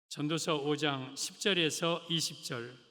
전도서 5장 10절에서 20절.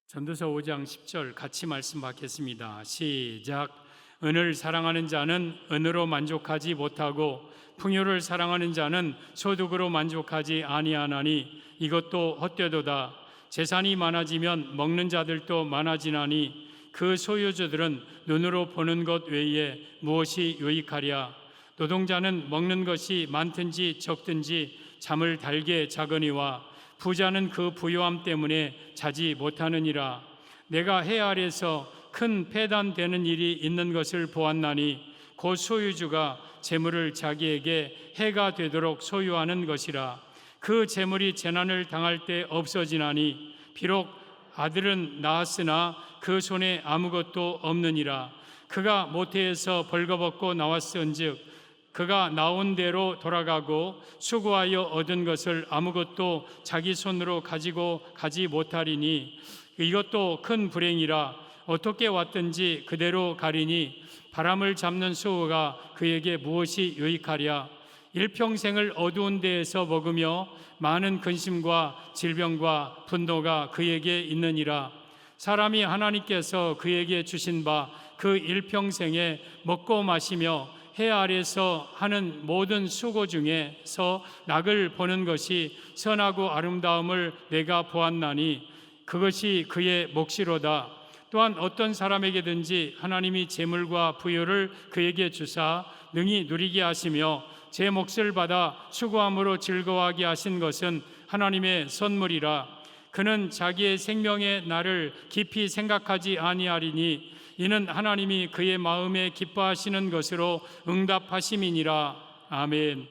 전도서 5장 10절 같이 말씀 받겠습니다. 시작. 은을 사랑하는 자는 은으로 만족하지 못하고 풍요를 사랑하는 자는 소득으로 만족하지 아니하나니 이것도 헛되도다. 재산이 많아지면 먹는 자들도 많아지나니 그 소유주들은 눈으로 보는 것 외에 무엇이 유익하랴. 노동자는 먹는 것이 많든지 적든지 잠을 달게 자거니와 부자는 그 부요함 때문에 자지 못하느니라. 내가 해 아래서 큰 폐단되는 일이 있는 것을 보았나니 곧 소유주가 재물을 자기에게 해가 되도록 소유하는 것이라. 그 재물이 재난을 당할 때 없어지나니 비록 아들은 낳았으나 그 손에 아무것도 없느니라. 그가 모태에서 벌거벗고 나왔은즉 그가 나온 대로 돌아가고 수고하여 얻은 것을 아무것도 자기 손으로 가지고 가지 못하리니 이것도 큰 불행이라. 어떻게 왔든지 그대로 가리니 바람을 잡는 수호가 그에게 무엇이 유익하랴. 일평생을 어두운 데에서 먹으며 많은 근심과 질병과 분노가 그에게 있느니라. 사람이 하나님께서 그에게 주신 바 그 일평생에 먹고 마시며 해 아래서 하는 모든 수고 중에서 낙을 보는 것이 선하고 아름다움을 내가 보았나니 그것이 그의 몫이로다. 또한 어떤 사람에게든지 하나님이 재물과 부요를 그에게 주사 능히 누리게 하시며 제 몫을 받아 수고함으로 즐거워하게 하신 것은 하나님의 선물이라. 그는 자기의 생명의 날을 깊이 생각하지 아니하리니 이는 하나님이 그의 마음에 기뻐하시는 것으로 응답하심이니라. 아멘.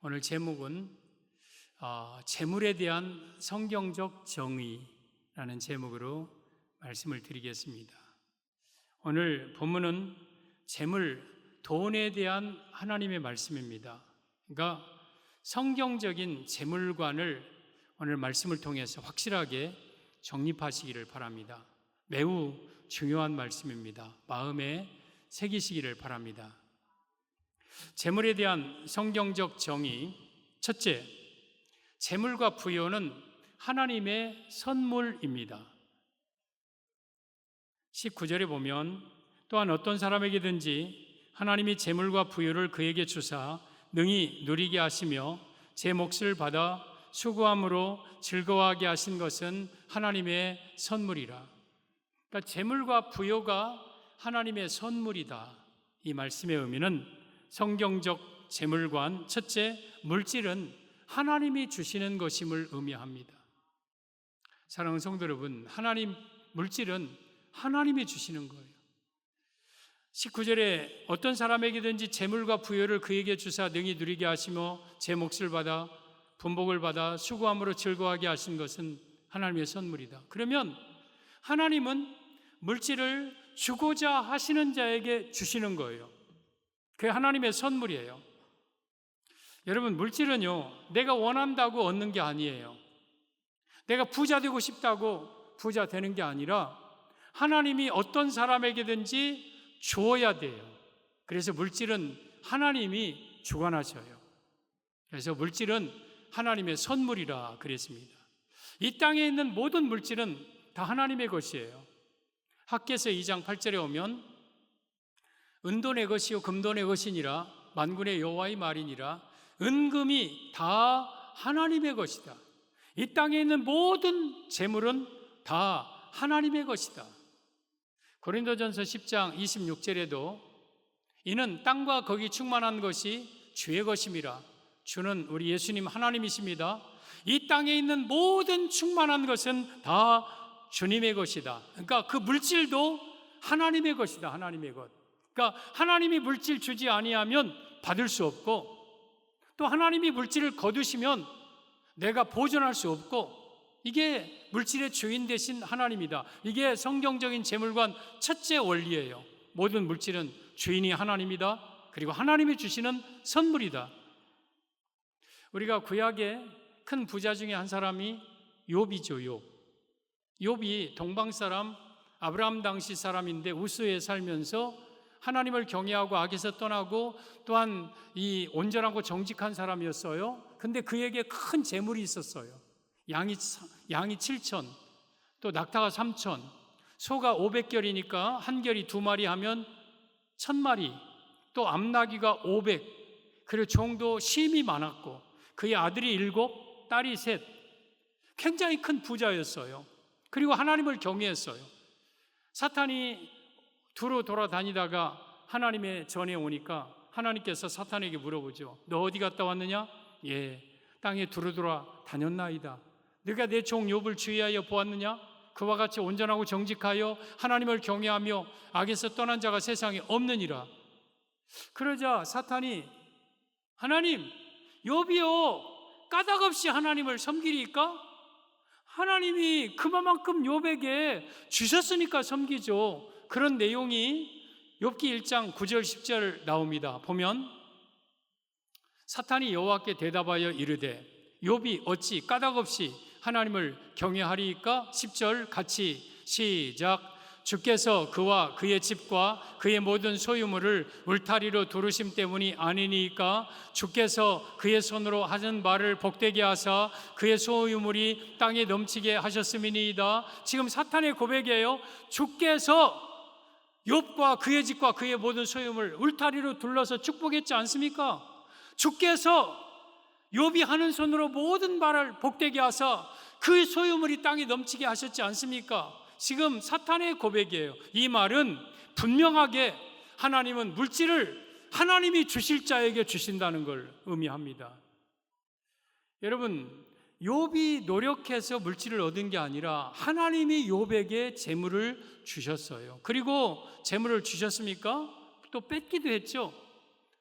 오늘 제목은 재물에 대한 성경적 정의라는 제목으로 말씀을 드리겠습니다. 오늘 본문은 재물, 돈에 대한 하나님의 말씀입니다. 그러니까 성경적인 재물관을 오늘 말씀을 통해서 확실하게 정립하시기를 바랍니다. 매우 중요한 말씀입니다. 마음에 새기시기를 바랍니다. 재물에 대한 성경적 정의. 첫째, 재물과 부요는 하나님의 선물입니다. 19절에 보면 또한 어떤 사람에게든지 하나님이 재물과 부요를 그에게 주사 능히 누리게 하시며 제 몫을 받아 수고함으로 즐거워하게 하신 것은 하나님의 선물이라. 그러니까 재물과 부요가 하나님의 선물이다. 이 말씀의 의미는 성경적 재물관, 첫째, 물질은 하나님이 주시는 것임을 의미합니다. 사랑하는 성도 여러분, 물질은 하나님이 주시는 거예요. 19절에 어떤 사람에게든지 재물과 부요를 그에게 주사 능히 누리게 하시며 제 몫을 받아 분복을 받아 수고함으로 즐거워하게 하신 것은 하나님의 선물이다. 그러면 하나님은 물질을 주고자 하시는 자에게 주시는 거예요. 그게 하나님의 선물이에요. 여러분, 물질은요, 내가 원한다고 얻는 게 아니에요. 내가 부자 되고 싶다고 부자 되는 게 아니라 하나님이 어떤 사람에게든지 주어야 돼요. 그래서 물질은 하나님이 주관하셔요. 그래서 물질은 하나님의 선물이라 그랬습니다. 이 땅에 있는 모든 물질은 다 하나님의 것이에요. 학개서 2장 8절에 오면 은도 내 것이요 금도 내 것이니라 만군의 여호와의 말이니라. 은금이 다 하나님의 것이다. 이 땅에 있는 모든 재물은 다 하나님의 것이다. 고린도전서 10장 26절에도 이는 땅과 거기 충만한 것이 주의 것임이라. 주는 우리 예수님 하나님이십니다. 이 땅에 있는 모든 충만한 것은 다 주님의 것이다. 그러니까 그 물질도 하나님의 것이다. 하나님의 것. 그러니까 하나님이 물질 주지 아니하면 받을 수 없고, 또 하나님이 물질을 거두시면 내가 보존할 수 없고, 이게 물질의 주인 되신 하나님이다. 이게 성경적인 재물관 첫째 원리예요. 모든 물질은 주인이 하나님이다. 그리고 하나님이 주시는 선물이다. 우리가 구약의 큰 부자 중에 한 사람이 욥이죠. 욥이 동방 사람, 아브라함 당시 사람인데 우스에 살면서 하나님을 경외하고 악에서 떠나고 또한 이 온전하고 정직한 사람이었어요. 근데 그에게 큰 재물이 있었어요. 양이 7천, 또 낙타가 3천, 소가 500결이니까 한 결이 2마리 하면 1000마리, 또 암나귀가 500, 그리고 종도 심이 많았고 그의 아들이 7, 딸이 3, 굉장히 큰 부자였어요. 그리고 하나님을 경외했어요. 사탄이 두루 돌아다니다가 하나님의 전에 오니까 하나님께서 사탄에게 물어보죠. 너 어디 갔다 왔느냐? 예, 땅에 두루 돌아다녔나이다. 네가 내 종 욥을 주의하여 보았느냐? 그와 같이 온전하고 정직하여 하나님을 경외하며 악에서 떠난 자가 세상에 없느니라. 그러자 사탄이 하나님, 욥이요 까닭없이 하나님을 섬기리까? 하나님이 그만큼 욥에게 주셨으니까 섬기죠. 그런 내용이 욥기 1장 9절 10절 나옵니다. 보면 사탄이 여호와께 대답하여 이르되 욥이 어찌 까닭없이 하나님을 경외하리이까? 10절 같이 시작. 주께서 그와 그의 집과 그의 모든 소유물을 울타리로 두르심 때문이 아니니까? 주께서 그의 손으로 하신 말을 복되게 하사 그의 소유물이 땅에 넘치게 하셨음이니이다. 지금 사탄의 고백이에요. 주께서 욥과 그의 집과 그의 모든 소유물 울타리로 둘러서 축복했지 않습니까? 주께서 욥이 하는 손으로 모든 말을 복되게 하사 그 소유물이 땅에 넘치게 하셨지 않습니까? 지금 사탄의 고백이에요. 이 말은 분명하게 하나님은 물질을 하나님이 주실 자에게 주신다는 걸 의미합니다. 여러분, 욥이 노력해서 물질을 얻은 게 아니라 하나님이 욥에게 재물을 주셨어요. 그리고 재물을 주셨습니까? 또 뺏기도 했죠.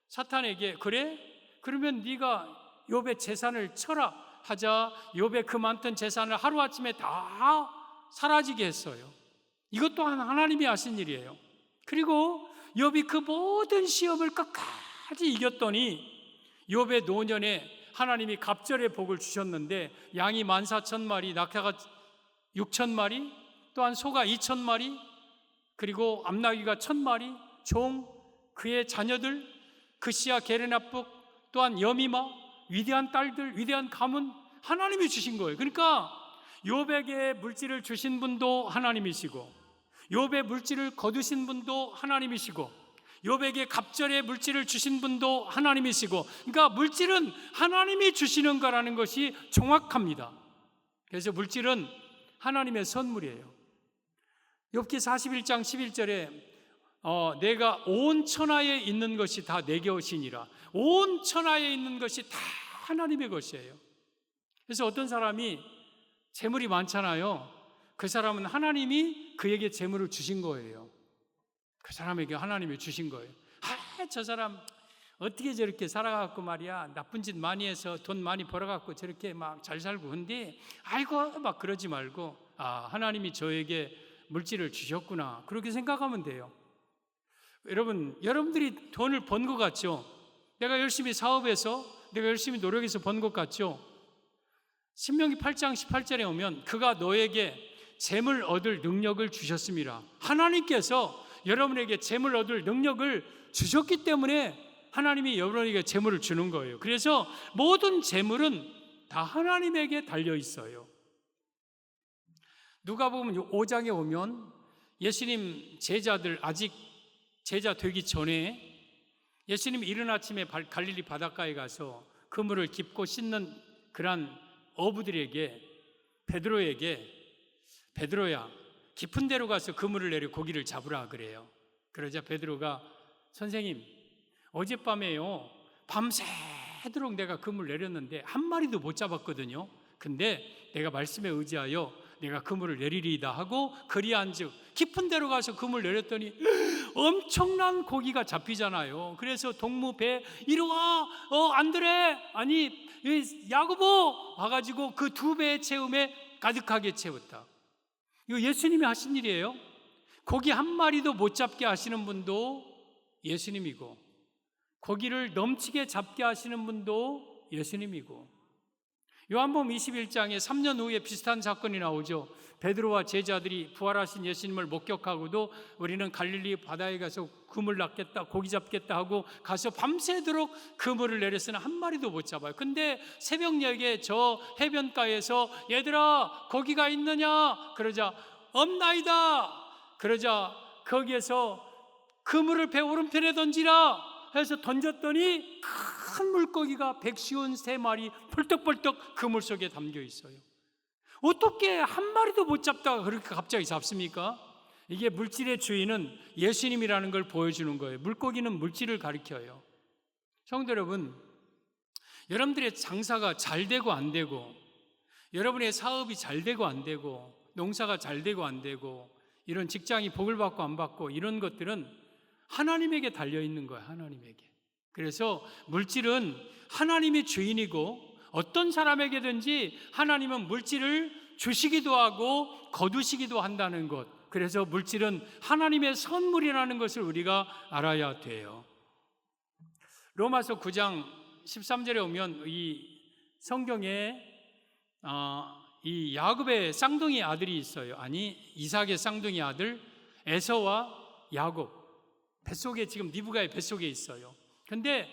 사탄에게 그래? 그러면 네가 욥의 재산을 쳐라 하자 욥의 그 많던 재산을 하루아침에 다 사라지게 했어요. 이것 또한 하나님이 하신 일이에요. 그리고 욥이 그 모든 시험을 끝까지 이겼더니 욥의 노년에 하나님이 갑절의 복을 주셨는데 양이 14,000마리, 낙타가 6,000마리, 또한 소가 2,000마리, 그리고 암나귀가 1,000마리, 종, 그의 자녀들, 그시야 게르나북, 또한 여미마, 위대한 딸들, 위대한 가문, 하나님이 주신 거예요. 그러니까 욥에게 물질을 주신 분도 하나님이시고 욥의 물질을 거두신 분도 하나님이시고 욥에게 갑절의 물질을 주신 분도 하나님이시고, 그러니까 물질은 하나님이 주시는 거라는 것이 정확합니다. 그래서 물질은 하나님의 선물이에요. 욥기 41장 11절에 내가 온 천하에 있는 것이 다 내 것이니라. 온 천하에 있는 것이 다 하나님의 것이에요. 그래서 어떤 사람이 재물이 많잖아요. 그 사람은 하나님이 그에게 재물을 주신 거예요. 그 사람에게 하나님이 주신 거예요. 저 사람 어떻게 저렇게 살아갖고 말이야, 나쁜 짓 많이 해서 돈 많이 벌어갖고 저렇게 막 잘 살고. 근데 아이고 막 그러지 말고 하나님이 저에게 물질을 주셨구나, 그렇게 생각하면 돼요. 여러분, 여러분들이 돈을 번 것 같죠? 내가 열심히 사업해서 내가 열심히 노력해서 번 것 같죠? 신명기 8장 18절에 오면 그가 너에게 재물 얻을 능력을 주셨습니다. 하나님께서 여러분에게 재물 얻을 능력을 주셨기 때문에 하나님이 여러분에게 재물을 주는 거예요. 그래서 모든 재물은 다 하나님에게 달려 있어요. 누가복음 5장에 오면 예수님 제자들 아직 제자 되기 전에 예수님이 이른 아침에 갈릴리 바닷가에 가서 그물을 깊고 씻는 그런 어부들에게 베드로야 깊은 데로 가서 그물을 내려 고기를 잡으라 그래요. 그러자 베드로가 선생님, 어젯밤에요 밤새도록 내가 그물 내렸는데 한 마리도 못 잡았거든요. 근데 내가 말씀에 의지하여 내가 그물을 내리리이다 하고 그리한즉 깊은 데로 가서 그물 내렸더니 엄청난 고기가 잡히잖아요. 그래서 동무 배 이리 와, 안드레, 아니 야고보 와가지고 그 2배의 채움에 가득하게 채웠다. 이거 예수님이 하신 일이에요. 고기 한 마리도 못 잡게 하시는 분도 예수님이고 고기를 넘치게 잡게 하시는 분도 예수님이고, 요한복음 21장에 3년 후에 비슷한 사건이 나오죠. 베드로와 제자들이 부활하신 예수님을 목격하고도 우리는 갈릴리 바다에 가서 그물 낚겠다, 고기 잡겠다 하고 가서 밤새도록 그물을 내렸으나 한 마리도 못 잡아요. 근데 새벽녘에 저 해변가에서 얘들아 고기가 있느냐? 그러자 없나이다. 그러자 거기에서 그물을 배 오른편에 던지라 해서 던졌더니 큰 물고기가 153마리 펄떡펄떡 그물 속에 담겨 있어요. 어떻게 한 마리도 못 잡다가 그렇게 갑자기 잡습니까? 이게 물질의 주인은 예수님이라는 걸 보여주는 거예요. 물고기는 물질을 가리켜요. 성도 여러분, 여러분들의 장사가 잘 되고 안 되고, 여러분의 사업이 잘 되고 안 되고, 농사가 잘 되고 안 되고, 이런 직장이 복을 받고 안 받고, 이런 것들은 하나님에게 달려있는 거예요. 하나님에게. 그래서 물질은 하나님이 주인이고, 어떤 사람에게든지 하나님은 물질을 주시기도 하고 거두시기도 한다는 것. 그래서 물질은 하나님의 선물이라는 것을 우리가 알아야 돼요. 로마서 9장 13절에 오면 이 성경에 이 야곱의 쌍둥이 아들이 있어요. 아니, 이삭의 쌍둥이 아들 에서와 야곱, 뱃속에 지금 리브가의 뱃속에 있어요. 근데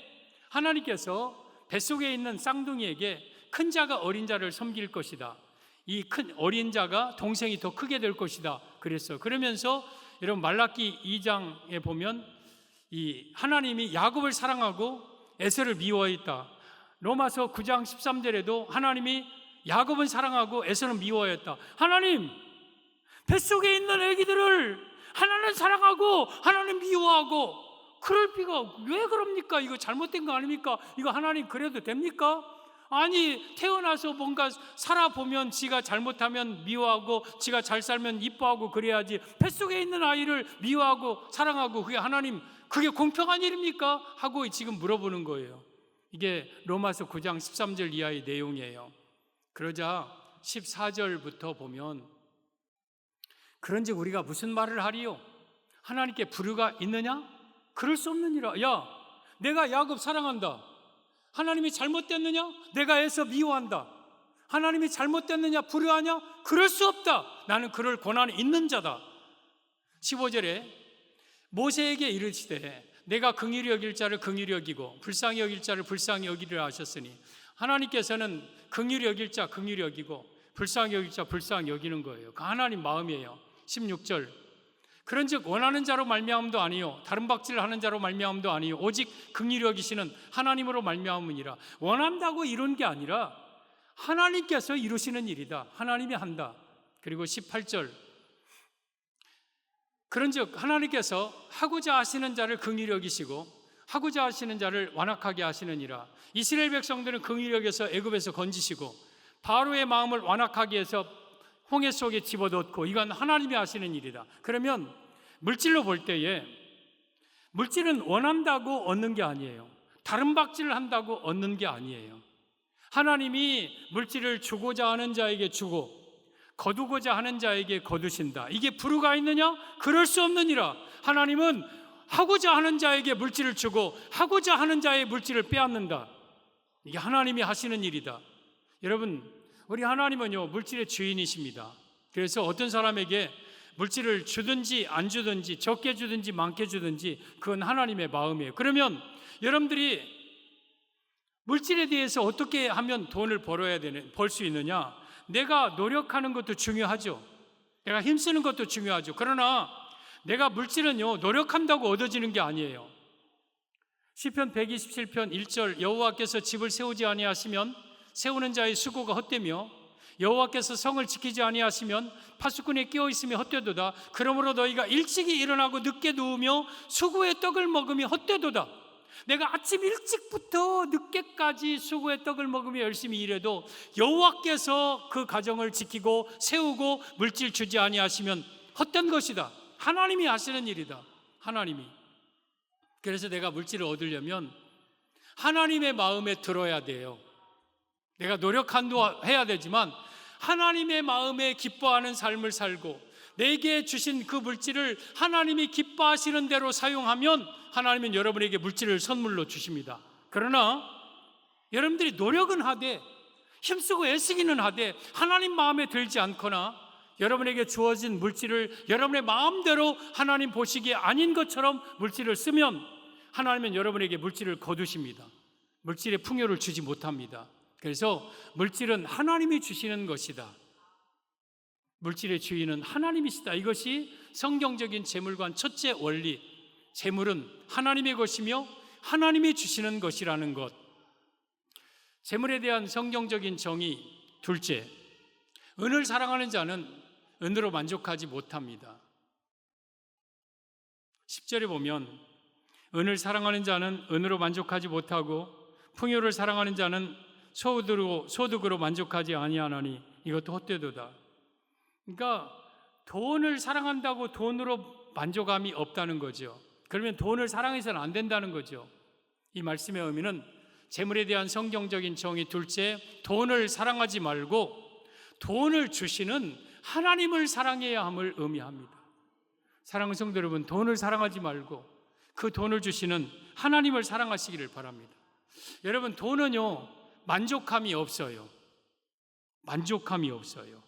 하나님께서 뱃속에 있는 쌍둥이에게 큰 자가 어린 자를 섬길 것이다. 이 큰 어린 자가 동생이 더 크게 될 것이다. 그랬어요. 그러면서 여러분 말라기 2장에 보면 이 하나님이 야곱을 사랑하고 에서를 미워했다. 로마서 9장 13절에도 하나님이 야곱은 사랑하고 에서는 미워했다. 하나님, 뱃속에 있는 아기들을 하나는 사랑하고 하나는 미워하고, 그럴 비가 왜 그럽니까? 이거 잘못된 거 아닙니까? 이거 하나님 그래도 됩니까? 아니, 태어나서 뭔가 살아보면 지가 잘못하면 미워하고 지가 잘 살면 이뻐하고 그래야지, 뱃속에 있는 아이를 미워하고 사랑하고 그게 하나님, 그게 공평한 일입니까? 하고 지금 물어보는 거예요. 이게 로마서 9장 13절 이하의 내용이에요. 그러자 14절부터 보면, 그런즉 우리가 무슨 말을 하리요? 하나님께 불의가 있느냐? 그럴 수 없느니라. 야, 내가 야곱 사랑한다. 하나님이 잘못됐느냐? 내가 에서 미워한다. 하나님이 잘못됐느냐? 불의하냐? 그럴 수 없다. 나는 그럴 권한이 있는 자다. 15절에 모세에게 이르시되 내가 긍휼히 여길 자를 긍휼히 여기고 불쌍히 여길 자를 불쌍히 여기리라 하셨으니, 하나님께서는 긍휼히 여길 자 긍휼히 여기고 불쌍히 여길 자 불쌍히 여기는 거예요. 그 하나님 마음이에요. 16절, 그런즉 원하는 자로 말미암음도 아니요 다른 박질을 하는 자로 말미암음도 아니요 오직 긍휼히 여기시는 하나님으로 말미암음이니라. 원한다고 이룬 게 아니라 하나님께서 이루시는 일이다. 하나님이 한다. 그리고 18절, 그런즉 하나님께서 하고자 하시는 자를 긍휼히 여기시고 하고자 하시는 자를 완악하게 하시느니라. 이스라엘 백성들은 긍휼히 여겨서 애굽에서 건지시고 바로의 마음을 완악하게 해서 홍해 속에 집어넣고, 이건 하나님이 하시는 일이다. 그러면 물질로 볼 때에 물질은 원한다고 얻는 게 아니에요. 다른 박질을 한다고 얻는 게 아니에요. 하나님이 물질을 주고자 하는 자에게 주고 거두고자 하는 자에게 거두신다. 이게 불의가 있느냐? 그럴 수 없느니라. 하나님은 하고자 하는 자에게 물질을 주고 하고자 하는 자의 물질을 빼앗는다. 이게 하나님이 하시는 일이다. 여러분, 우리 하나님은요 물질의 주인이십니다. 그래서 어떤 사람에게 물질을 주든지 안 주든지 적게 주든지 많게 주든지 그건 하나님의 마음이에요. 그러면 여러분들이 물질에 대해서 어떻게 하면 돈을 벌 수 있느냐? 내가 노력하는 것도 중요하죠. 내가 힘쓰는 것도 중요하죠. 그러나 내가 물질은요 노력한다고 얻어지는 게 아니에요. 시편 127편 1절, 여호와께서 집을 세우지 아니하시면 세우는 자의 수고가 헛되며 여호와께서 성을 지키지 아니하시면 파수꾼에 끼어 있으며 헛되도다. 그러므로 너희가 일찍이 일어나고 늦게 누우며 수고의 떡을 먹으며 헛되도다. 내가 아침 일찍부터 늦게까지 수고의 떡을 먹으며 열심히 일해도 여호와께서 그 가정을 지키고 세우고 물질 주지 아니하시면 헛된 것이다. 하나님이 하시는 일이다. 하나님이. 그래서 내가 물질을 얻으려면 하나님의 마음에 들어야 돼요. 내가 노력한도 해야 되지만 하나님의 마음에 기뻐하는 삶을 살고 내게 주신 그 물질을 하나님이 기뻐하시는 대로 사용하면 하나님은 여러분에게 물질을 선물로 주십니다. 그러나 여러분들이 노력은 하되 힘쓰고 애쓰기는 하되 하나님 마음에 들지 않거나 여러분에게 주어진 물질을 여러분의 마음대로 하나님 보시기에 아닌 것처럼 물질을 쓰면 하나님은 여러분에게 물질을 거두십니다. 물질의 풍요를 주지 못합니다. 그래서 물질은 하나님이 주시는 것이다. 물질의 주인은 하나님이시다. 이것이 성경적인 재물관 첫째 원리. 재물은 하나님의 것이며 하나님이 주시는 것이라는 것. 재물에 대한 성경적인 정의 둘째, 은을 사랑하는 자는 은으로 만족하지 못합니다. 10절에 보면 은을 사랑하는 자는 은으로 만족하지 못하고 풍요를 사랑하는 자는 소득으로 만족하지 아니하나니 이것도 헛되도다. 그러니까 돈을 사랑한다고 돈으로 만족함이 없다는 거죠. 그러면 돈을 사랑해서는 안 된다는 거죠. 이 말씀의 의미는 재물에 대한 성경적인 정의 둘째, 돈을 사랑하지 말고 돈을 주시는 하나님을 사랑해야 함을 의미합니다. 사랑하는 성도 여러분, 돈을 사랑하지 말고 그 돈을 주시는 하나님을 사랑하시기를 바랍니다. 여러분, 돈은요 만족함이 없어요. 만족함이 없어요.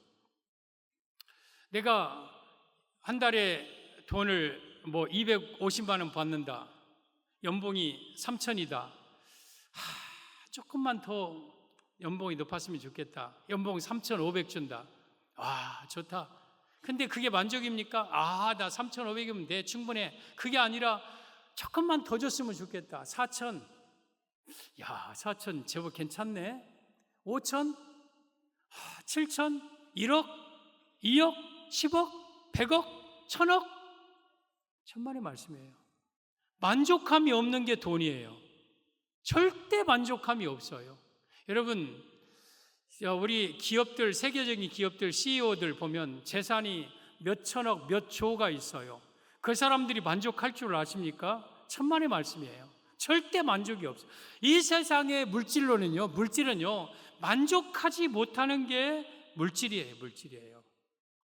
내가 한 달에 돈을 250만 원 받는다. 연봉이 3천이다. 조금만 더 연봉이 높았으면 좋겠다. 연봉 3,500 준다. 와, 좋다. 근데 그게 만족입니까? 나 3,500이면 돼. 충분해. 그게 아니라 조금만 더 줬으면 좋겠다. 4천. 야, 4천 제법 괜찮네. 5천? 7천? 1억? 2억? 10억? 100억? 1000억? 천만의 말씀이에요. 만족함이 없는 게 돈이에요. 절대 만족함이 없어요. 여러분, 우리 기업들, 세계적인 기업들 CEO들 보면 재산이 몇 천억, 몇 조가 있어요. 그 사람들이 만족할 줄 아십니까? 천만의 말씀이에요. 절대 만족이 없어요. 이 세상의 물질은요 만족하지 못하는 게 물질이에요.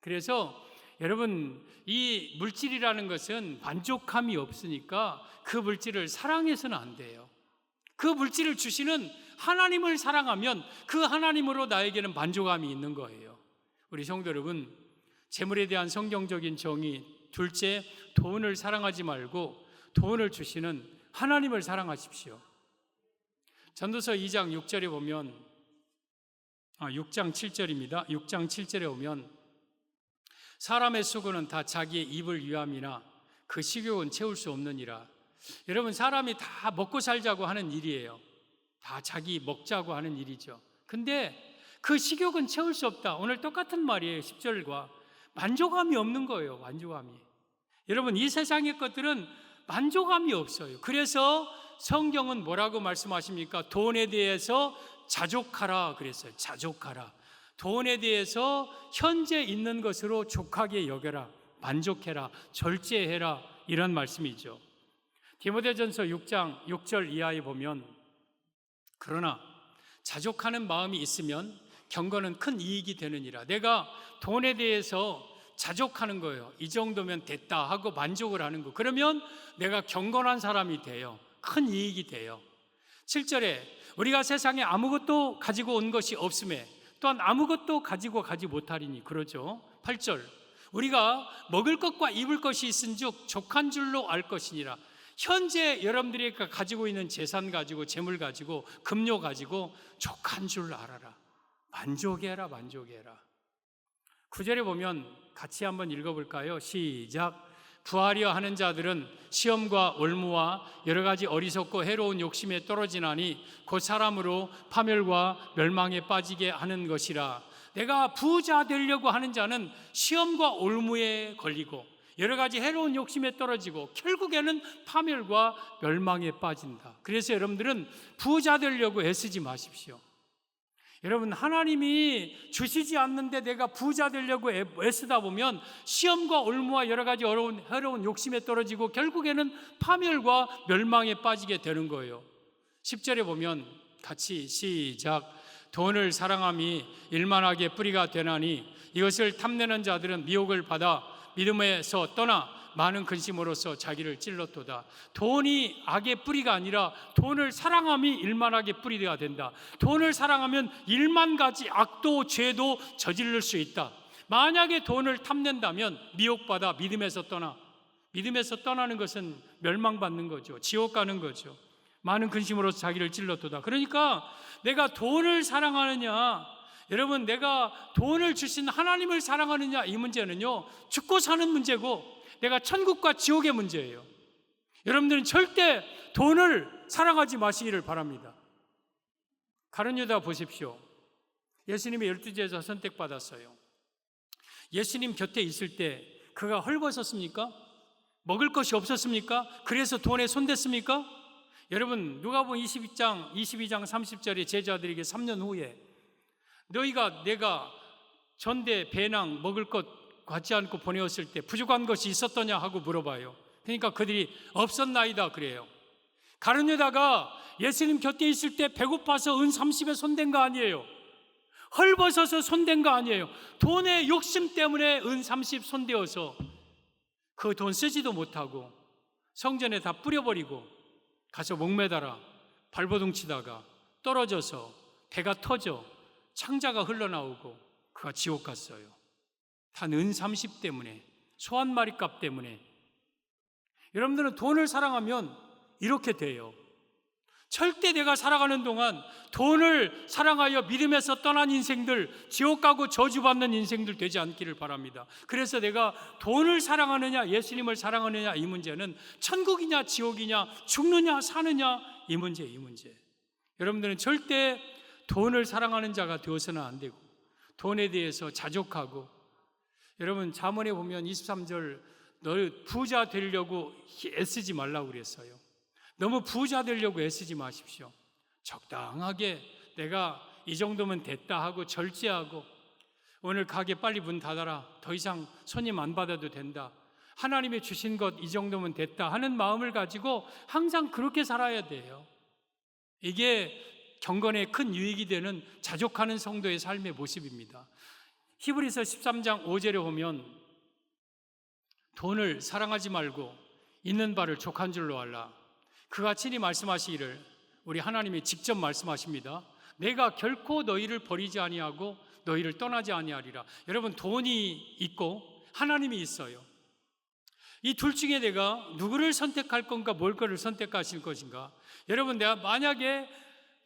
그래서 여러분, 이 물질이라는 것은 만족함이 없으니까 그 물질을 사랑해서는 안 돼요. 그 물질을 주시는 하나님을 사랑하면 그 하나님으로 나에게는 만족함이 있는 거예요. 우리 성도 여러분, 재물에 대한 성경적인 정의 둘째, 돈을 사랑하지 말고 돈을 주시는 하나님을 사랑하십시오. 전도서 2장 6절에 보면 6장 7절입니다. 6장 7절에 보면 사람의 수고는 다 자기의 입을 위함이나 그 식욕은 채울 수 없느니라. 여러분, 사람이 다 먹고 살자고 하는 일이에요. 다 자기 먹자고 하는 일이죠. 근데 그 식욕은 채울 수 없다. 오늘 똑같은 말이에요. 10절과 만족함이 없는 거예요. 만족함이. 여러분, 이 세상의 것들은 만족함이 없어요. 그래서 성경은 뭐라고 말씀하십니까? 돈에 대해서 자족하라 그랬어요. 자족하라. 돈에 대해서 현재 있는 것으로 족하게 여겨라. 만족해라. 절제해라. 이런 말씀이죠. 디모데전서 6장 6절 이하에 보면 그러나 자족하는 마음이 있으면 경건은 큰 이익이 되느니라. 내가 돈에 대해서 자족하는 거예요. 이 정도면 됐다 하고 만족을 하는 거. 그러면 내가 경건한 사람이 돼요. 큰 이익이 돼요. 7절에 우리가 세상에 아무것도 가지고 온 것이 없음에 또한 아무것도 가지고 가지 못하리니 그러죠. 8절 우리가 먹을 것과 입을 것이 있은즉 족한 줄로 알 것이니라. 현재 여러분들이 가지고 있는 재산 가지고 재물 가지고 급료 가지고 족한 줄 알아라. 만족해라. 만족해라. 9절에 보면 같이 한번 읽어볼까요? 시작. 부하려 하는 자들은 시험과 올무와 여러 가지 어리석고 해로운 욕심에 떨어지나니 곧 사람으로 파멸과 멸망에 빠지게 하는 것이라. 내가 부자 되려고 하는 자는 시험과 올무에 걸리고 여러 가지 해로운 욕심에 떨어지고 결국에는 파멸과 멸망에 빠진다. 그래서 여러분들은 부자 되려고 애쓰지 마십시오. 여러분, 하나님이 주시지 않는데 내가 부자 되려고 애쓰다 보면 시험과 올무와 여러 가지 해로운 욕심에 떨어지고 결국에는 파멸과 멸망에 빠지게 되는 거예요. 10절에 보면 같이 시작. 돈을 사랑함이 일만하게 뿌리가 되나니 이것을 탐내는 자들은 미혹을 받아 믿음에서 떠나 많은 근심으로써 자기를 찔렀도다. 돈이 악의 뿌리가 아니라 돈을 사랑함이 일만하게 뿌리가 된다. 돈을 사랑하면 일만 가지 악도 죄도 저지를 수 있다. 만약에 돈을 탐낸다면 미혹받아 믿음에서 떠나. 믿음에서 떠나는 것은 멸망받는 거죠. 지옥 가는 거죠. 많은 근심으로써 자기를 찔렀도다. 그러니까 내가 돈을 사랑하느냐, 여러분, 내가 돈을 주신 하나님을 사랑하느냐, 이 문제는요, 죽고 사는 문제고 내가 천국과 지옥의 문제예요. 여러분들은 절대 돈을 사랑하지 마시기를 바랍니다. 가룟 유다 보십시오. 예수님의 12제자 선택받았어요. 예수님 곁에 있을 때 그가 헐벗었습니까? 먹을 것이 없었습니까? 그래서 돈에 손댔습니까? 여러분, 누가복음 22장 30절에 제자들에게 3년 후에 너희가 내가 전대 배낭 먹을 것 갖지 않고 보내었을 때 부족한 것이 있었더냐 하고 물어봐요. 그러니까 그들이 없었나이다 그래요. 가룟 유다가 예수님 곁에 있을 때 배고파서 은 30에 손댄 거 아니에요. 헐벗어서 손댄 거 아니에요. 돈의 욕심 때문에 은 30 손대어서 그 돈 쓰지도 못하고 성전에 다 뿌려버리고 가서 목매달아 발버둥 치다가 떨어져서 배가 터져 창자가 흘러나오고 그가 지옥 갔어요. 단 은 30 때문에, 소 한 마리 값 때문에. 여러분들은 돈을 사랑하면 이렇게 돼요. 절대 내가 살아가는 동안 돈을 사랑하여 믿음에서 떠난 인생들, 지옥 가고 저주받는 인생들 되지 않기를 바랍니다. 그래서 내가 돈을 사랑하느냐 예수님을 사랑하느냐 이 문제는 천국이냐 지옥이냐 죽느냐 사느냐 이 문제. 여러분들은 절대 돈을 사랑하는 자가 되어서는 안 되고 돈에 대해서 자족하고, 여러분 잠언에 보면 23절 너 부자 되려고 애쓰지 말라고 그랬어요. 너무 부자 되려고 애쓰지 마십시오. 적당하게 내가 이 정도면 됐다 하고 절제하고, 오늘 가게 빨리 문 닫아라, 더 이상 손님 안 받아도 된다, 하나님이 주신 것 이 정도면 됐다 하는 마음을 가지고 항상 그렇게 살아야 돼요. 이게 경건에 큰 유익이 되는 자족하는 성도의 삶의 모습입니다. 히브리서 13장 5절에 보면 돈을 사랑하지 말고 있는 바를 족한 줄로 알라. 그가 친히 말씀하시기를, 우리 하나님이 직접 말씀하십니다. 내가 결코 너희를 버리지 아니하고 너희를 떠나지 아니하리라. 여러분, 돈이 있고 하나님이 있어요. 이 둘 중에 내가 누구를 선택할 건가, 뭘 거를 선택하실 것인가? 여러분, 내가 만약에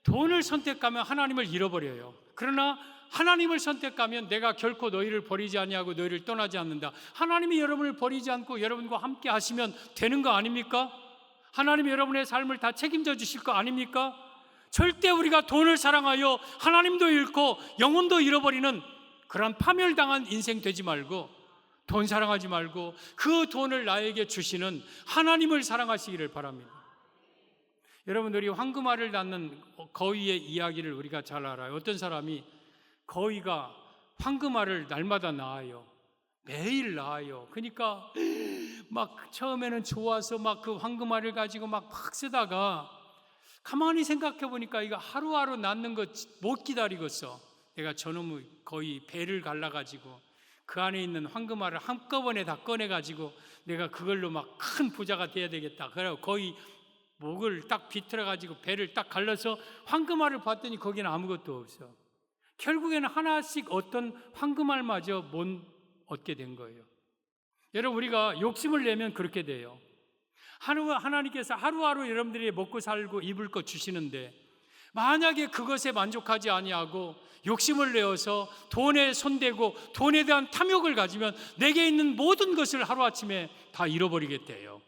돈을 선택하면 하나님을 잃어버려요. 그러나 하나님을 선택하면 내가 결코 너희를 버리지 아니하고 너희를 떠나지 않는다. 하나님이 여러분을 버리지 않고 여러분과 함께 하시면 되는 거 아닙니까? 하나님이 여러분의 삶을 다 책임져 주실 거 아닙니까? 절대 우리가 돈을 사랑하여 하나님도 잃고 영혼도 잃어버리는 그런 파멸당한 인생 되지 말고, 돈 사랑하지 말고 그 돈을 나에게 주시는 하나님을 사랑하시기를 바랍니다. 여러분들이 황금알을 낳는 거위의 이야기를 우리가 잘 알아요. 어떤 사람이 거위가 황금알을 날마다 낳아요. 매일 낳아요. 그러니까 막 처음에는 좋아서 막 그 황금알을 가지고 막 쓰다가 가만히 생각해 보니까 이거 하루하루 낳는 거 못 기다리겠어. 내가 저놈의 거의 배를 갈라가지고 그 안에 있는 황금알을 한꺼번에 다 꺼내가지고 내가 그걸로 막 큰 부자가 돼야 되겠다. 그래서 거의 목을 딱 비틀어가지고 배를 딱 갈라서 황금알을 봤더니 거기는 아무것도 없어. 결국에는 하나씩 어떤 황금알마저 못 얻게 된 거예요. 여러분, 우리가 욕심을 내면 그렇게 돼요. 하나님께서 하루하루 여러분들이 먹고 살고 입을 것 주시는데, 만약에 그것에 만족하지 아니하고 욕심을 내어서 돈에 손대고 돈에 대한 탐욕을 가지면 내게 있는 모든 것을 하루아침에 다 잃어버리게 돼요.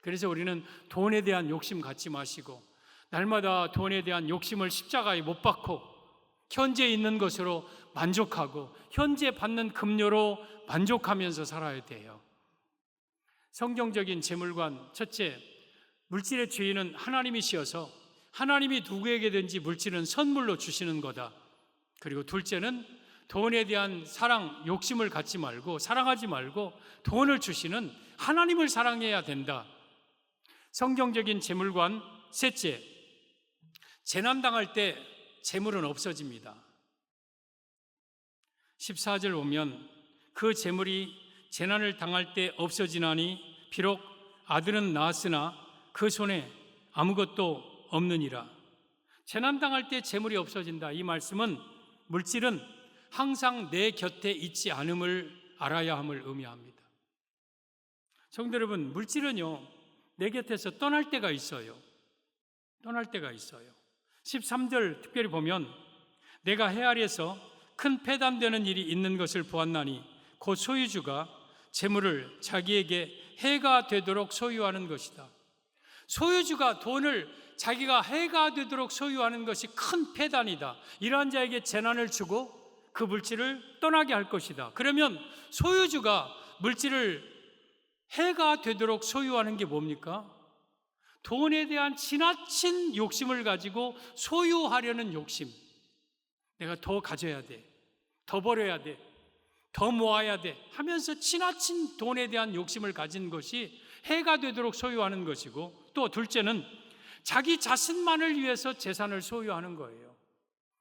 그래서 우리는 돈에 대한 욕심 갖지 마시고 날마다 돈에 대한 욕심을 십자가에 못 박고 현재 있는 것으로 만족하고 현재 받는 급료로 만족하면서 살아야 돼요. 성경적인 재물관, 첫째, 물질의 주인은 하나님이시어서 하나님이 누구에게든지 물질은 선물로 주시는 거다. 그리고 둘째는 돈에 대한 사랑, 욕심을 갖지 말고 사랑하지 말고 돈을 주시는 하나님을 사랑해야 된다. 성경적인 재물관, 셋째, 재난당할 때 재물은 없어집니다. 14절 보면 그 재물이 재난을 당할 때 없어지나니 비록 아들은 낳았으나 그 손에 아무것도 없느니라. 재난 당할 때 재물이 없어진다. 이 말씀은 물질은 항상 내 곁에 있지 않음을 알아야 함을 의미합니다. 성도 여러분, 물질은요, 내 곁에서 떠날 때가 있어요. 떠날 때가 있어요. 13절 특별히 보면 내가 해 아래에서 큰 폐단되는 일이 있는 것을 보았나니 곧 소유주가 재물을 자기에게 해가 되도록 소유하는 것이다. 소유주가 돈을 자기가 해가 되도록 소유하는 것이 큰 폐단이다. 이러한 자에게 재난을 주고 그 물질을 떠나게 할 것이다. 그러면 소유주가 물질을 해가 되도록 소유하는 게 뭡니까? 돈에 대한 지나친 욕심을 가지고 소유하려는 욕심. 내가 더 가져야 돼, 더 벌어야 돼, 더 모아야 돼 하면서 지나친 돈에 대한 욕심을 가진 것이 해가 되도록 소유하는 것이고, 또 둘째는 자기 자신만을 위해서 재산을 소유하는 거예요.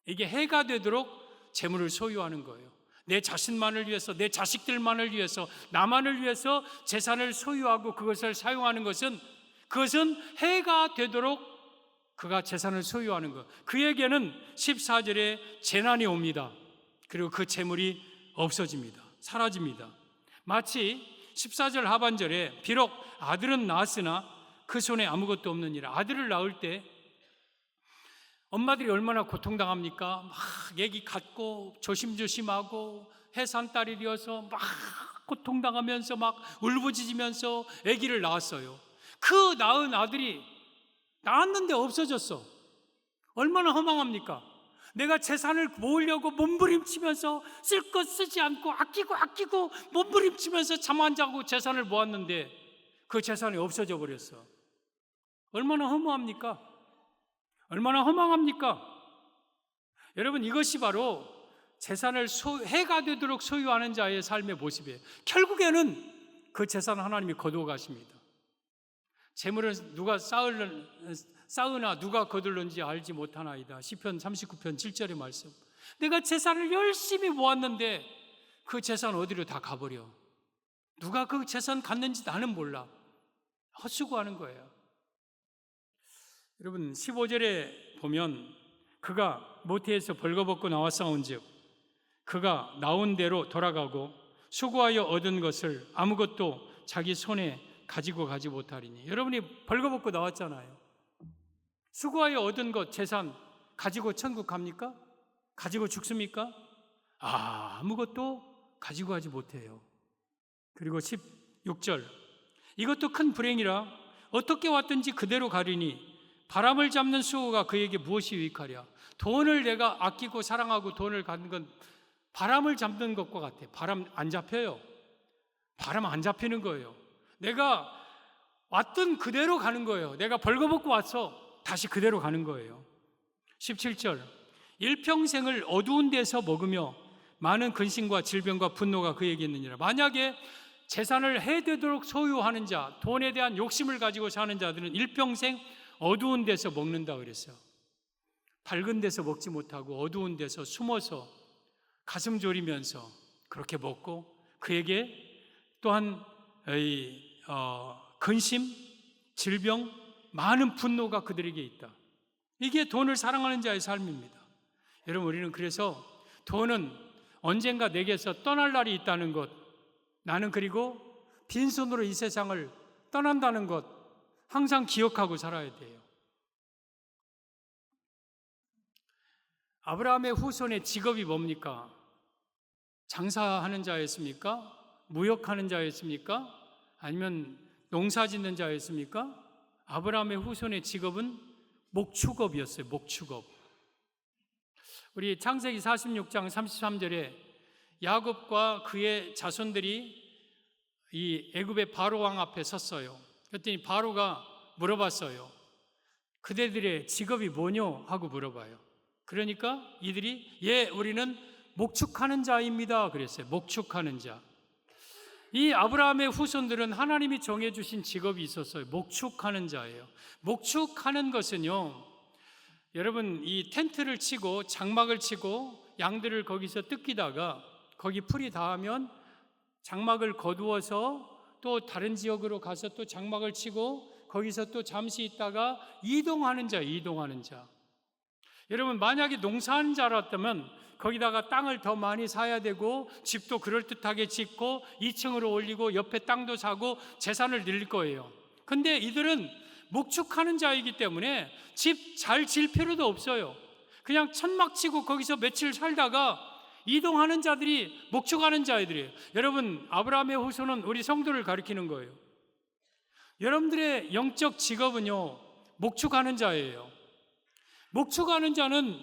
이게 해가 되도록 재물을 소유하는 거예요. 내 자신만을 위해서, 내 자식들만을 위해서, 나만을 위해서 재산을 소유하고 그것을 사용하는 것은, 그것은 해가 되도록 그가 재산을 소유하는 것. 그에게는 14절에 재난이 옵니다. 그리고 그 재물이 없어집니다. 사라집니다. 마치 14절 하반절에 비록 아들은 낳았으나 그 손에 아무것도 없느니라. 아들을 낳을 때 엄마들이 얼마나 고통당합니까? 막 애기 갖고 조심조심하고 해산딸이 되어서 막 고통당하면서 막 울부짖으면서 애기를 낳았어요. 그 낳은 아들이 낳았는데 없어졌어. 얼마나 허망합니까? 내가 재산을 모으려고 몸부림치면서 쓸 것 쓰지 않고 아끼고 몸부림치면서 잠 안 자고 재산을 모았는데 그 재산이 없어져 버렸어. 얼마나 허무합니까? 얼마나 허망합니까? 여러분, 이것이 바로 재산을 해가 되도록 소유하는 자의 삶의 모습이에요. 결국에는 그 재산 하나님이 거두어 가십니다. 재물을 누가 쌓으나 누가 거둘는지 알지 못하나이다. 시편 39편 7절의 말씀. 내가 재산을 열심히 모았는데 그 재산 어디로 다 가버려. 누가 그 재산 갖는지 나는 몰라. 헛수고하는 거예요. 여러분, 15절에 보면 그가 모태에서 벌거벗고 나왔사온즉 그가 나온 대로 돌아가고 수고하여 얻은 것을 아무것도 자기 손에 가지고 가지 못하리니. 여러분이 벌거벗고 나왔잖아요. 수고하여 얻은 것, 재산 가지고 천국 갑니까? 가지고 죽습니까? 아무것도 가지고 가지 못해요. 그리고 16절 이것도 큰 불행이라 어떻게 왔든지 그대로 가리니 바람을 잡는 수호가 그에게 무엇이 유익하랴. 돈을 내가 아끼고 사랑하고 돈을 갖는 건 바람을 잡는 것과 같아. 바람 안 잡혀요. 바람 안 잡히는 거예요. 내가 왔던 그대로 가는 거예요. 내가 벌거벗고 왔어. 다시 그대로 가는 거예요. 17절 일평생을 어두운 데서 먹으며 많은 근심과 질병과 분노가 그에게 있느니라. 만약에 재산을 해되도록 소유하는 자, 돈에 대한 욕심을 가지고 사는 자들은 일평생 어두운 데서 먹는다 그랬어요. 밝은 데서 먹지 못하고 어두운 데서 숨어서 가슴 졸이면서 그렇게 먹고, 그에게 또한 근심, 질병, 많은 분노가 그들에게 있다. 이게 돈을 사랑하는 자의 삶입니다. 여러분, 우리는 그래서 돈은 언젠가 내게서 떠날 날이 있다는 것, 나는 그리고 빈손으로 이 세상을 떠난다는 것 항상 기억하고 살아야 돼요. 아브라함의 후손의 직업이 뭡니까? 장사하는 자였습니까? 무역하는 자였습니까? 아니면 농사 짓는 자였습니까? 아브라함의 후손의 직업은 목축업이었어요. 목축업. 우리 창세기 46장 33절에 야곱과 그의 자손들이 이 애굽의 바로 왕 앞에 섰어요. 그랬더니 바로가 물어봤어요. 그대들의 직업이 뭐뇨? 하고 물어봐요. 그러니까 이들이 우리는 목축하는 자입니다. 그랬어요. 목축하는 자. 이 아브라함의 후손들은 하나님이 정해주신 직업이 있었어요. 목축하는 자예요. 목축하는 것은요, 여러분, 이 텐트를 치고 장막을 치고 양들을 거기서 뜯기다가 거기 풀이 닿으면 장막을 거두어서 또 다른 지역으로 가서 또 장막을 치고 거기서 또 잠시 있다가 이동하는 자. 여러분, 만약에 농사하는 자였다면 거기다가 땅을 더 많이 사야 되고 집도 그럴듯하게 짓고 2층으로 올리고 옆에 땅도 사고 재산을 늘릴 거예요. 근데 이들은 목축하는 자이기 때문에 집 잘 질 필요도 없어요. 그냥 천막 치고 거기서 며칠 살다가 이동하는 자들이 목축하는 자들이에요. 여러분, 아브라함의 후손은 우리 성도를 가리키는 거예요. 여러분들의 영적 직업은요, 목축하는 자예요. 목축하는 자는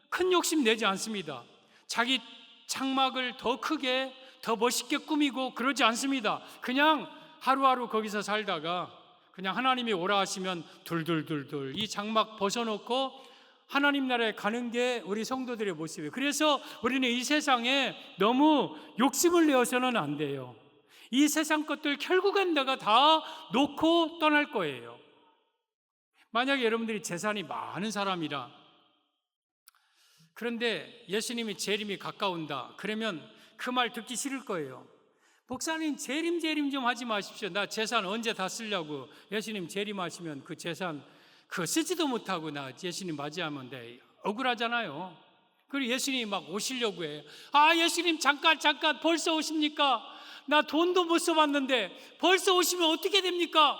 큰 욕심 내지 않습니다. 자기 장막을 더 크게, 더 멋있게 꾸미고 그러지 않습니다. 그냥 하루하루 거기서 살다가 그냥 하나님이 오라 하시면 둘둘둘둘 이 장막 벗어놓고 하나님 나라에 가는 게 우리 성도들의 모습이에요. 그래서 우리는 이 세상에 너무 욕심을 내어서는 안 돼요. 이 세상 것들 결국엔 내가 다 놓고 떠날 거예요. 만약에 여러분들이 재산이 많은 사람이라, 그런데 예수님이 재림이 가까운다 그러면 그 말 듣기 싫을 거예요. 목사님, 재림 좀 하지 마십시오. 나 재산 언제 다 쓰려고. 예수님 재림하시면 그 재산 그거 쓰지도 못하고 나 예수님 맞이하면 돼. 억울하잖아요. 그리고 예수님이 막 오시려고 해요. 아, 예수님 잠깐 벌써 오십니까? 나 돈도 못 써봤는데 벌써 오시면 어떻게 됩니까?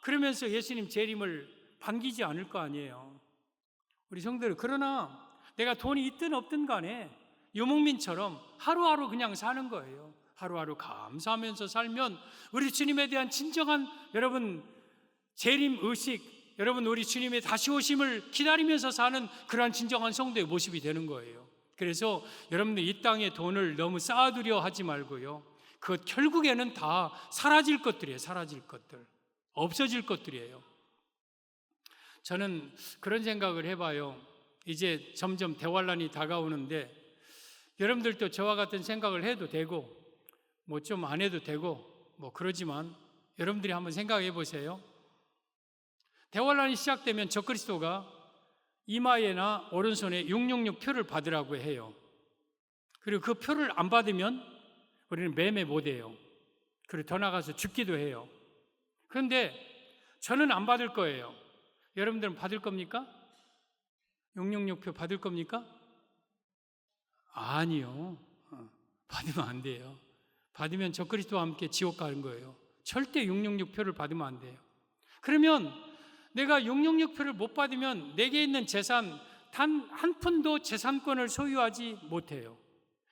그러면서 예수님 재림을 반기지 않을 거 아니에요. 우리 성도들, 그러나 내가 돈이 있든 없든 간에 유목민처럼 하루하루 그냥 사는 거예요. 하루하루 감사하면서 살면 우리 주님에 대한 진정한, 여러분, 재림 의식, 여러분, 우리 주님의 다시 오심을 기다리면서 사는 그러한 진정한 성도의 모습이 되는 거예요. 그래서 여러분들 이 땅에 돈을 너무 쌓아두려 하지 말고요, 그 결국에는 다 사라질 것들이에요. 사라질 것들, 없어질 것들이에요. 저는 그런 생각을 해봐요. 이제 점점 대환란이 다가오는데 여러분들도 저와 같은 생각을 해도 되고 뭐 좀 안 해도 되고 뭐 그러지만 여러분들이 한번 생각해 보세요. 대환란이 시작되면 적그리스도가 이마에나 오른손에 666 표를 받으라고 해요. 그리고 그 표를 안 받으면 우리는 매매 못해요. 그리고 더 나가서 죽기도 해요. 그런데 저는 안 받을 거예요. 여러분들은 받을 겁니까? 666 표 받을 겁니까? 아니요. 받으면 안 돼요. 받으면 적그리스도와 함께 지옥 가는 거예요. 절대 666 표를 받으면 안 돼요. 그러면 내가 666 표를 못 받으면 내게 있는 재산 단 한 푼도 재산권을 소유하지 못해요.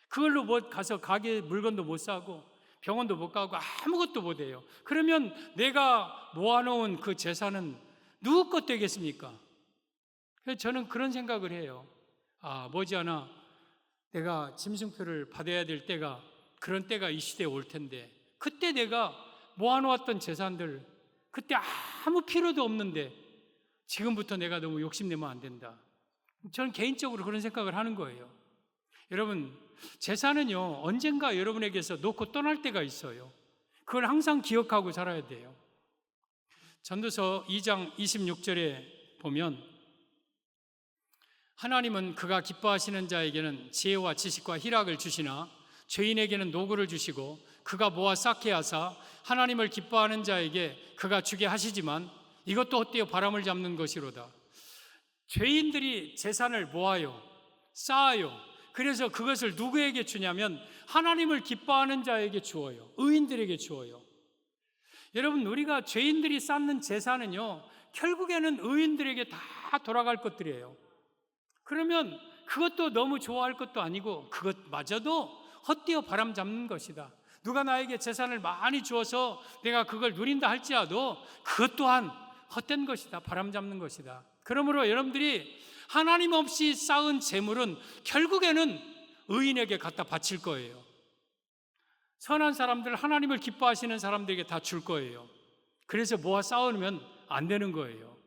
그걸로 뭐 가서 가게 물건도 못 사고 병원도 못 가고 아무것도 못 해요. 그러면 내가 모아놓은 그 재산은 누구 것 되겠습니까? 그래서 저는 그런 생각을 해요. 아, 머지않아 내가 짐승표를 받아야 될 때가, 그런 때가 이 시대에 올 텐데 그때 내가 모아놓았던 재산들 그때 아무 필요도 없는데 지금부터 내가 너무 욕심내면 안 된다. 저는 개인적으로 그런 생각을 하는 거예요. 여러분, 재산은요 언젠가 여러분에게서 놓고 떠날 때가 있어요. 그걸 항상 기억하고 살아야 돼요. 전도서 2장 26절에 보면 하나님은 그가 기뻐하시는 자에게는 지혜와 지식과 희락을 주시나 죄인에게는 노고를 주시고 그가 모아 쌓게 하사 하나님을 기뻐하는 자에게 그가 주게 하시지만 이것도 헛되어 바람을 잡는 것이로다. 죄인들이 재산을 모아요, 쌓아요. 그래서 그것을 누구에게 주냐면 하나님을 기뻐하는 자에게 주어요. 의인들에게 주어요. 여러분, 우리가 죄인들이 쌓는 재산은요 결국에는 의인들에게 다 돌아갈 것들이에요. 그러면 그것도 너무 좋아할 것도 아니고 그것마저도 헛되어 바람 잡는 것이다. 누가 나에게 재산을 많이 주어서 내가 그걸 누린다 할지라도 그것 또한 헛된 것이다. 바람 잡는 것이다. 그러므로 여러분들이 하나님 없이 쌓은 재물은 결국에는 의인에게 갖다 바칠 거예요. 선한 사람들, 하나님을 기뻐하시는 사람들에게 다 줄 거예요. 그래서 모아 쌓으면 안 되는 거예요.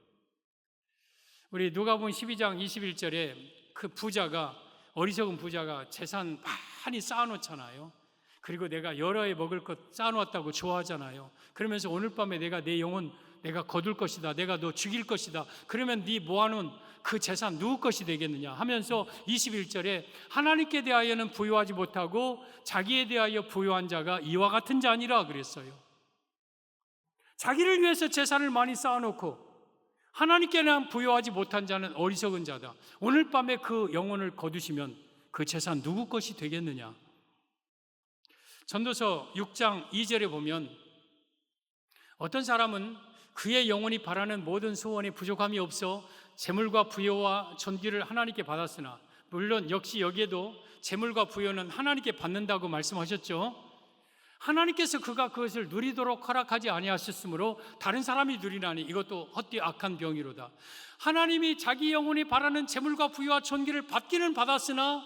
우리 누가복음 12장 21절에 그 부자가, 어리석은 부자가 재산 많이 쌓아놓잖아요. 그리고 내가 여러 해 먹을 것 쌓아놓았다고 좋아하잖아요. 그러면서 오늘 밤에 내가 내 영혼 내가 거둘 것이다. 내가 너 죽일 것이다. 그러면 네 모아놓은 그 재산 누구 것이 되겠느냐 하면서 21절에 하나님께 대하여는 부요하지 못하고 자기에 대하여 부요한 자가 이와 같은 자니라 그랬어요. 자기를 위해서 재산을 많이 쌓아놓고 하나님께는 부요하지 못한 자는 어리석은 자다. 오늘 밤에 그 영혼을 거두시면 그 재산 누구 것이 되겠느냐. 전도서 6장 2절에 보면 어떤 사람은 그의 영혼이 바라는 모든 소원에 부족함이 없어 재물과 부요와 존귀를 하나님께 받았으나, 물론 역시 여기에도 재물과 부요는 하나님께 받는다고 말씀하셨죠. 하나님께서 그가 그것을 누리도록 허락하지 아니하셨으므로 다른 사람이 누리나니 이것도 헛되이 악한 병이로다. 하나님이 자기 영혼이 바라는 재물과 부유와 존귀를 받기는 받았으나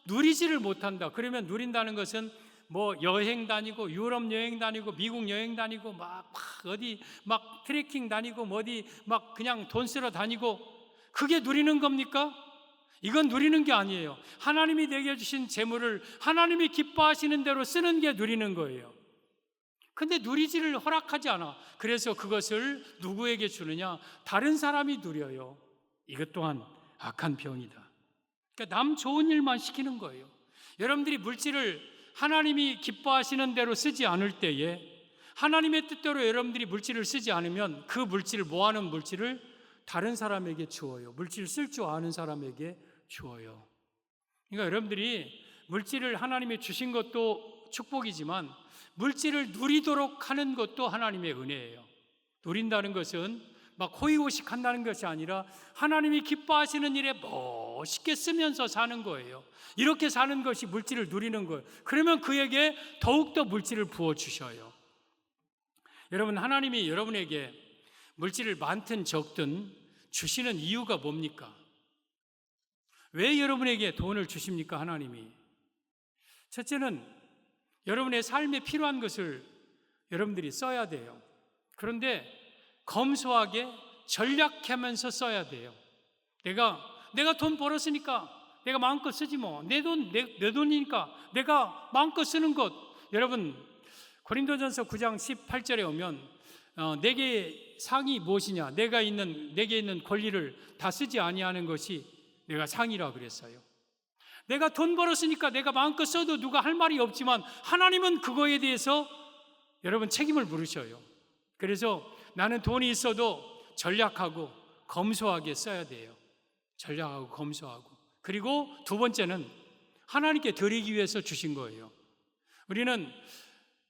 누리지를 못한다. 그러면 누린다는 것은 뭐 여행 다니고 유럽 여행 다니고 미국 여행 다니고 막 어디 막 트레킹 다니고 뭐 어디 막 그냥 돈 쓰러 다니고 그게 누리는 겁니까? 이건 누리는 게 아니에요. 하나님이 내게 주신 재물을 하나님이 기뻐하시는 대로 쓰는 게 누리는 거예요. 근데 누리지를 허락하지 않아. 그래서 그것을 누구에게 주느냐? 다른 사람이 누려요. 이것 또한 악한 병이다. 그러니까 남 좋은 일만 시키는 거예요. 여러분들이 물질을 하나님이 기뻐하시는 대로 쓰지 않을 때에, 하나님의 뜻대로 여러분들이 물질을 쓰지 않으면 그 물질을, 모아놓은 물질을 다른 사람에게 주어요. 물질 쓸 줄 아는 사람에게 주어요. 그러니까 여러분들이 물질을 하나님이 주신 것도 축복이지만 물질을 누리도록 하는 것도 하나님의 은혜예요. 누린다는 것은 막 호의호식 한다는 것이 아니라 하나님이 기뻐하시는 일에 멋있게 쓰면서 사는 거예요. 이렇게 사는 것이 물질을 누리는 거예요. 그러면 그에게 더욱더 물질을 부어주셔요. 여러분, 하나님이 여러분에게 물질을 많든 적든 주시는 이유가 뭡니까? 왜 여러분에게 돈을 주십니까? 하나님이. 첫째는 여러분의 삶에 필요한 것을 여러분들이 써야 돼요. 그런데 검소하게 전략하면서 써야 돼요. 내가 돈 벌었으니까 내가 마음껏 쓰지 뭐. 내 돈이니까 내가 마음껏 쓰는 것. 여러분, 고린도전서 9장 18절에 오면 내게 상이 무엇이냐? 내게 있는 권리를 다 쓰지 아니하는 것이 내가 상이라 그랬어요. 내가 돈 벌었으니까 내가 마음껏 써도 누가 할 말이 없지만 하나님은 그거에 대해서 여러분 책임을 물으셔요. 그래서 나는 돈이 있어도 전략하고 검소하게 써야 돼요. 전략하고 검소하고. 그리고 두 번째는 하나님께 드리기 위해서 주신 거예요.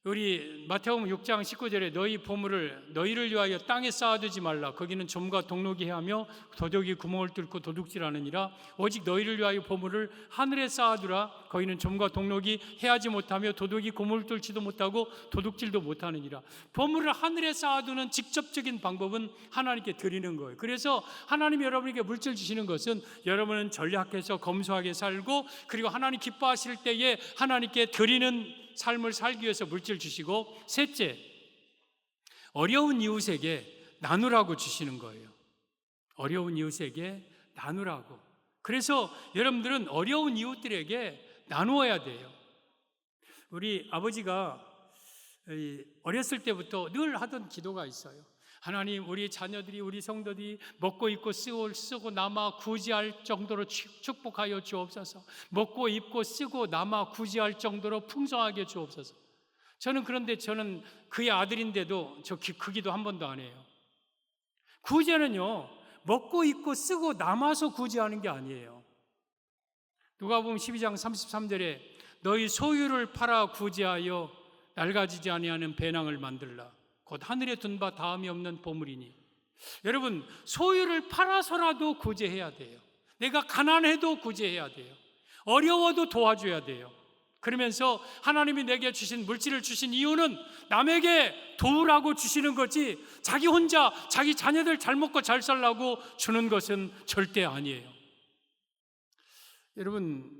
우리 마태복음 6장 19절에 너희 보물을 너희를 위하여 땅에 쌓아두지 말라. 거기는 좀과 동록이 해하며 도둑이 구멍을 뚫고 도둑질하느니라. 오직 너희를 위하여 보물을 하늘에 쌓아두라. 거기는 좀과 동록이 해하지 못하며 도둑이 구멍을 뚫지도 못하고 도둑질도 못하느니라. 보물을 하늘에 쌓아두는 직접적인 방법은 하나님께 드리는 거예요. 그래서 하나님이 여러분에게 물질 주시는 것은 여러분은 전략해서 검소하게 살고, 그리고 하나님 기뻐하실 때에 하나님께 드리는 삶을 살기 위해서 물질 주시고, 셋째, 어려운 이웃에게 나누라고 주시는 거예요. 어려운 이웃에게 나누라고. 그래서 여러분들은 어려운 이웃들에게 나누어야 돼요. 우리 아버지가 어렸을 때부터 늘 하던 기도가 있어요. 하나님, 우리 자녀들이, 우리 성도들이 먹고 입고 쓰고 남아 구제할 정도로 축복하여 주옵소서. 먹고 입고 쓰고 남아 구제할 정도로 풍성하게 주옵소서. 그런데 저는 그의 아들인데도 그 기도 한 번도 안 해요. 구제는요, 먹고 입고 쓰고 남아서 구제하는 게 아니에요. 누가복음 12장 33절에 너희 소유를 팔아 구제하여 낡아지지 아니하는 배낭을 만들라. 곧 하늘에 둔 바 다음이 없는 보물이니. 여러분, 소유를 팔아서라도 구제해야 돼요. 내가 가난해도 구제해야 돼요. 어려워도 도와줘야 돼요. 그러면서 하나님이 내게 주신 물질을 주신 이유는 남에게 도우라고 주시는 거지 자기 혼자 자기 자녀들 잘 먹고 잘 살라고 주는 것은 절대 아니에요. 여러분,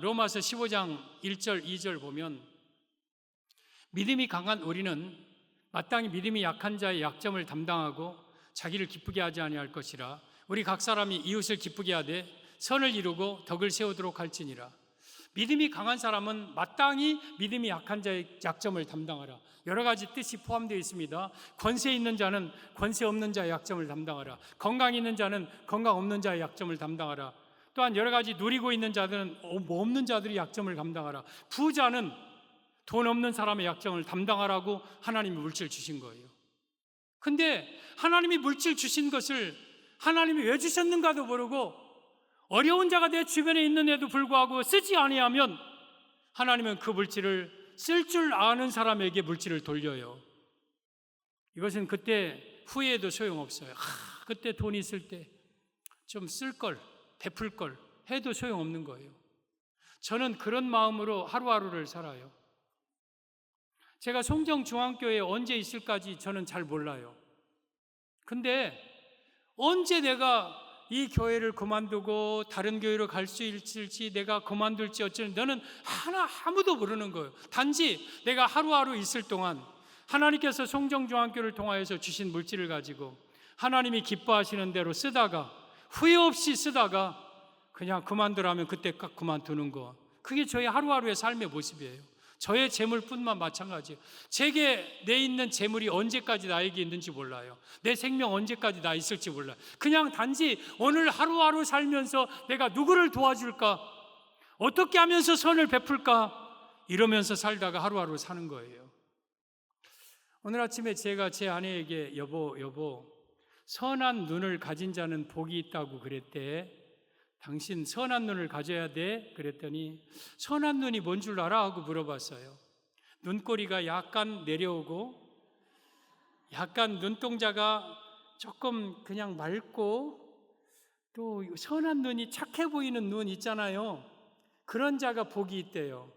로마서 15장 1절 2절 보면 믿음이 강한 우리는 마땅히 믿음이 약한 자의 약점을 담당하고 자기를 기쁘게 하지 아니할 것이라. 우리 각 사람이 이웃을 기쁘게 하되 선을 이루고 덕을 세우도록 할지니라. 믿음이 강한 사람은 마땅히 믿음이 약한 자의 약점을 담당하라. 여러 가지 뜻이 포함되어 있습니다. 권세 있는 자는 권세 없는 자의 약점을 담당하라. 건강 있는 자는 건강 없는 자의 약점을 담당하라. 또한 여러 가지 누리고 있는 자들은 없는 자들의 약점을 감당하라. 부자는 돈 없는 사람의 약점을 담당하라고 하나님이 물질 주신 거예요. 근데 하나님이 물질 주신 것을 하나님이 왜 주셨는가도 모르고 어려운 자가 내 주변에 있는데도 불구하고 쓰지 아니하면 하나님은 그 물질을 쓸 줄 아는 사람에게 물질을 돌려요. 이것은 그때 후회해도 소용없어요. 그때 돈 있을 때 좀 쓸 걸, 베풀 걸 해도 소용없는 거예요. 저는 그런 마음으로 하루하루를 살아요. 제가 송정중앙교회에 언제 있을까지 저는 잘 몰라요. 근데 언제 내가 이 교회를 그만두고 다른 교회로 갈 수 있을지, 내가 그만둘지 어쩔지 너는 아무도 모르는 거예요. 단지 내가 하루하루 있을 동안 하나님께서 송정중앙교회를 통하여서 주신 물질을 가지고 하나님이 기뻐하시는 대로 쓰다가 후회 없이 쓰다가 그냥 그만두라면 그때 딱 그만두는 거. 그게 저의 하루하루의 삶의 모습이에요. 저의 재물뿐만 마찬가지예요. 제게 내 있는 재물이 언제까지 나에게 있는지 몰라요. 내 생명 언제까지 나 있을지 몰라요. 그냥 단지 오늘 하루하루 살면서 내가 누구를 도와줄까? 어떻게 하면서 선을 베풀까? 이러면서 살다가 하루하루 사는 거예요. 오늘 아침에 제가 제 아내에게 여보 선한 눈을 가진 자는 복이 있다고 그랬대. 당신 선한 눈을 가져야 돼? 그랬더니 선한 눈이 뭔 줄 알아? 하고 물어봤어요. 눈꼬리가 약간 내려오고 약간 눈동자가 조금 그냥 맑고 또 선한 눈이 착해 보이는 눈 있잖아요. 그런 자가 복이 있대요.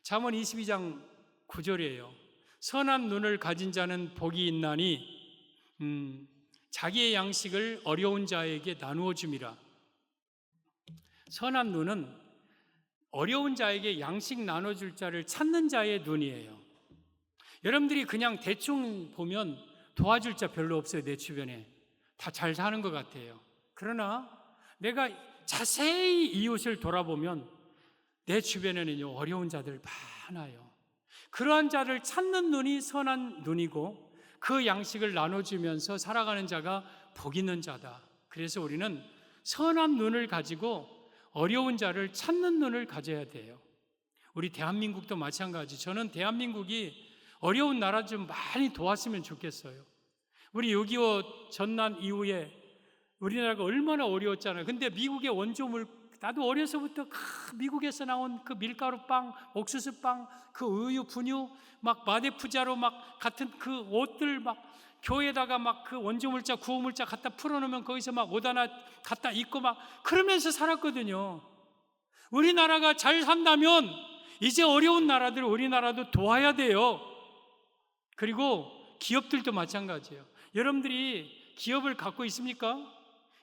잠언 22장 9절이에요. 선한 눈을 가진 자는 복이 있나니 자기의 양식을 어려운 자에게 나누어 줌이라. 선한 눈은 어려운 자에게 양식 나눠줄 자를 찾는 자의 눈이에요. 여러분들이 그냥 대충 보면 도와줄 자 별로 없어요. 내 주변에 다 잘 사는 것 같아요. 그러나 내가 자세히 이웃을 돌아보면 내 주변에는요 어려운 자들 많아요. 그러한 자를 찾는 눈이 선한 눈이고 그 양식을 나눠주면서 살아가는 자가 복 있는 자다. 그래서 우리는 선한 눈을 가지고 어려운 자를 찾는 눈을 가져야 돼요. 우리 대한민국도 마찬가지. 저는 대한민국이 어려운 나라 좀 많이 도왔으면 좋겠어요. 우리 6.25 전난 이후에 우리나라가 얼마나 어려웠잖아요. 근데 미국의 원조물, 나도 어려서부터 미국에서 나온 그 밀가루빵, 옥수수빵, 그 우유, 분유, 막 마대푸자로 막 같은 그 옷들 막 교회에다가 막 그 원조물자, 구호물자 갖다 풀어놓으면 거기서 막 옷 하나 갖다 입고 막 그러면서 살았거든요. 우리나라가 잘 산다면 이제 어려운 나라들 우리나라도 도와야 돼요. 그리고 기업들도 마찬가지예요. 여러분들이 기업을 갖고 있습니까?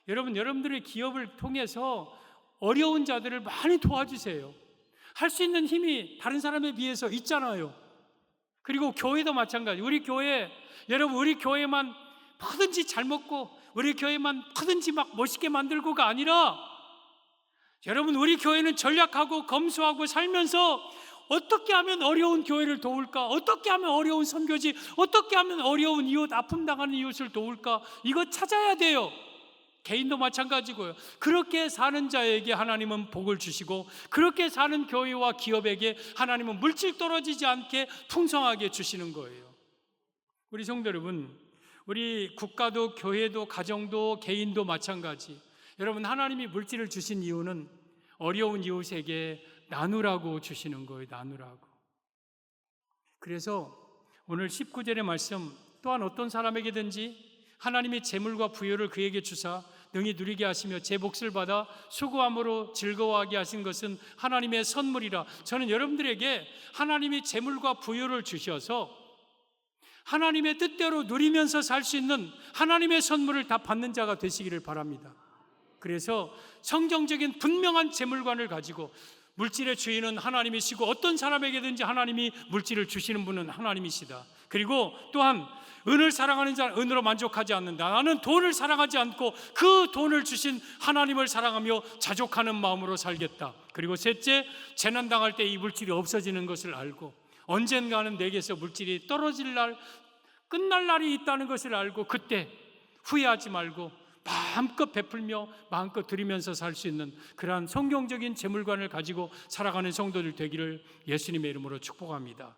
여러분들의 기업을 통해서 어려운 자들을 많이 도와주세요. 할 수 있는 힘이 다른 사람에 비해서 있잖아요. 그리고 교회도 마찬가지. 우리 교회만 뭐든지 잘 먹고 우리 교회만 뭐든지 막 멋있게 만들고가 아니라 여러분 우리 교회는 전략하고 검소하고 살면서 어떻게 하면 어려운 교회를 도울까? 어떻게 하면 어려운 선교지? 어떻게 하면 어려운 이웃, 아픔 당하는 이웃을 도울까? 이거 찾아야 돼요. 개인도 마찬가지고요. 그렇게 사는 자에게 하나님은 복을 주시고 그렇게 사는 교회와 기업에게 하나님은 물질 떨어지지 않게 풍성하게 주시는 거예요. 우리 성도 여러분, 우리 국가도 교회도 가정도 개인도 마찬가지. 여러분 하나님이 물질을 주신 이유는 어려운 이웃에게 나누라고 주시는 거예요. 나누라고. 그래서 오늘 19절의 말씀, 또한 어떤 사람에게든지 하나님이 재물과 부요를 그에게 주사 능히 누리게 하시며 제 몫을 받아 수고함으로 즐거워하게 하신 것은 하나님의 선물이라. 저는 여러분들에게 하나님이 재물과 부요를 주셔서 하나님의 뜻대로 누리면서 살 수 있는 하나님의 선물을 다 받는 자가 되시기를 바랍니다. 그래서 성경적인 분명한 재물관을 가지고 물질의 주인은 하나님이시고 어떤 사람에게든지 하나님이 물질을 주시는 분은 하나님이시다. 그리고 또한 은을 사랑하는 자는 은으로 만족하지 않는다. 나는 돈을 사랑하지 않고 그 돈을 주신 하나님을 사랑하며 자족하는 마음으로 살겠다. 그리고 셋째, 재난당할 때 이 물질이 없어지는 것을 알고 언젠가는 내게서 물질이 떨어질 날, 끝날 날이 있다는 것을 알고 그때 후회하지 말고 마음껏 베풀며 마음껏 드리면서 살 수 있는 그러한 성경적인 재물관을 가지고 살아가는 성도들 되기를 예수님의 이름으로 축복합니다.